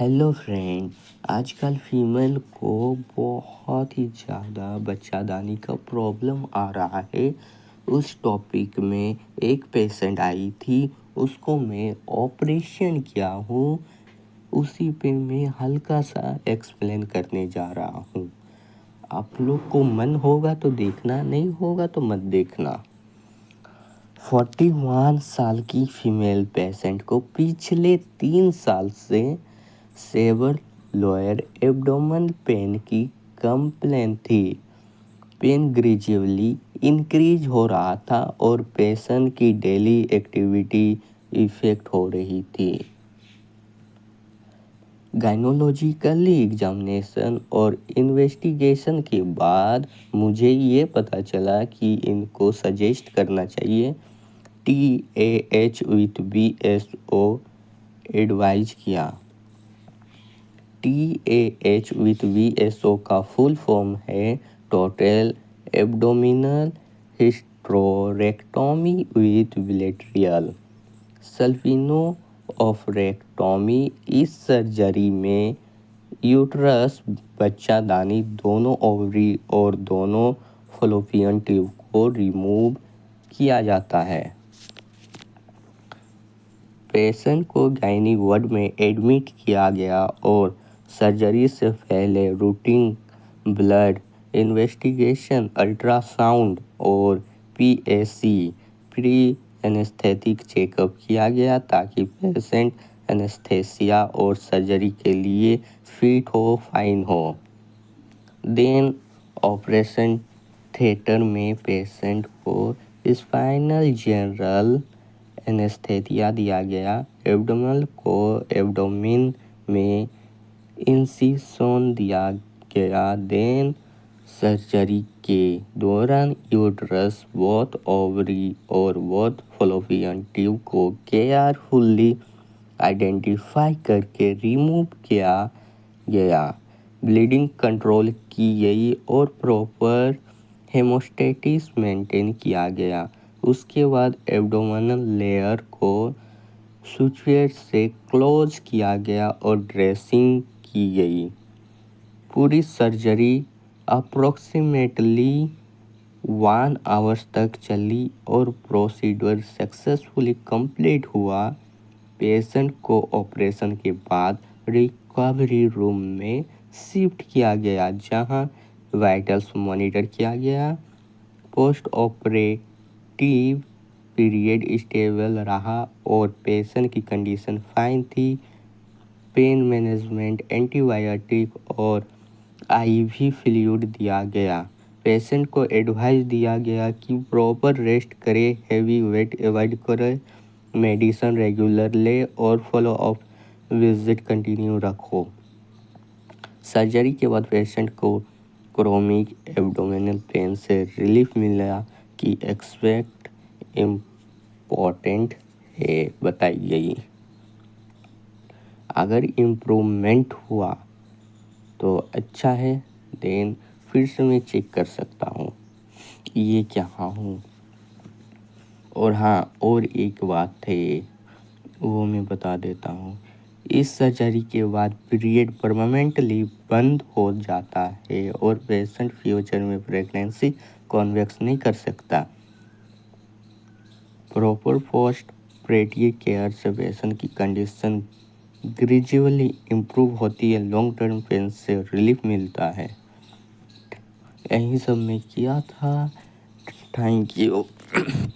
Hello friend. आजकल female को बहुत ही ज़्यादा बच्चादानी का प्रॉब्लम आ रहा है। उस टॉपिक में एक पेशेंट आई थी, उसको मैं ऑपरेशन किया हूँ, उसी पे मैं हल्का सा एक्सप्लेन करने जा रहा हूँ। आप लोग को मन होगा तो देखना, नहीं होगा तो मत देखना। 41 साल की फीमेल पेशेंट को पिछले 3 साल से सेवर लोअर एब्डोमेन पेन की कंप्लेन थी। पेन ग्रेजुअली इंक्रीज हो रहा था और पेशेंट की डेली एक्टिविटी इफेक्ट हो रही थी। गायनोलॉजिकली एग्जामिनेशन और इन्वेस्टिगेशन के बाद मुझे ये पता चला कि इनको सजेस्ट करना चाहिए TAH विथ BSO एडवाइज किया। TAH विथ BSO का फुल फॉर्म है टोटल एब्डोमिनल हिस्टेरेक्टोमी विथ बिलेटरियल सल्फिनोरेक्टोमी। इस सर्जरी में यूट्रस, बच्चादानी, दोनों ओवरी और दोनों फलोपियन ट्यूब को रिमूव किया जाता है। पेशेंट को गायनी वार्ड में एडमिट किया गया और सर्जरी से पहले रूटीन ब्लड इन्वेस्टिगेशन, अल्ट्रासाउंड और PAC प्री एनेस्थेटिक चेकअप किया गया ताकि पेशेंट एनेस्थेसिया और सर्जरी के लिए फिट हो, फाइन हो। देन ऑपरेशन थिएटर में पेशेंट को स्पाइनल जनरल एनेस्थेसिया दिया गया। एब्डोमेन में इंसिशन दिया गया। देन सर्जरी के दौरान यूट्रस, बोथ ओवरी और बोथ फलोपियन ट्यूब को केयरफुली आइडेंटिफाई करके रिमूव किया गया। ब्लीडिंग कंट्रोल की गई और प्रॉपर हेमोस्टेसिस मेंटेन किया गया। उसके बाद एब्डोमिनल लेयर को सुचेर से क्लोज किया गया और ड्रेसिंग की गई। पूरी सर्जरी अप्रोक्सीमेटली 1 आवर्स तक चली और प्रोसीजर सक्सेसफुली कंप्लीट हुआ। पेशेंट को ऑपरेशन के बाद रिकवरी रूम में शिफ्ट किया गया, जहां वाइटल्स मॉनिटर किया गया। पोस्ट ऑपरेटिव पीरियड स्टेबल रहा और पेशेंट की कंडीशन फाइन थी। पेन मैनेजमेंट, एंटीबायोटिक और IV फ्लूइड दिया गया। पेशेंट को एडवाइस दिया गया कि प्रॉपर रेस्ट करे, हेवी वेट अवॉइड करे, मेडिसिन रेगुलर ले और फॉलो अप विजिट कंटिन्यू रखो। सर्जरी के बाद पेशेंट को क्रोनिक एब्डोमिनल पेन से रिलीफ मिला कि एक्सपेक्ट इम्पोर्टेंट है बताई गई। अगर इम्प्रूवमेंट हुआ तो अच्छा है, देन फिर से मैं चेक कर सकता हूँ ये क्या हूँ। और हाँ, और एक बात है वो मैं बता देता हूँ। इस सर्जरी के बाद पीरियड परमानेंटली बंद हो जाता है और पेशेंट फ्यूचर में प्रेगनेंसी कॉन्वेक्स नहीं कर सकता। प्रॉपर पोस्ट ऑपरेटिव केयर से पेशेंट की कंडीशन ग्रेजुअली इम्प्रूव होती है, लॉन्ग टर्म पेन से रिलीफ मिलता है। यही सब मैं किया था। Thank you.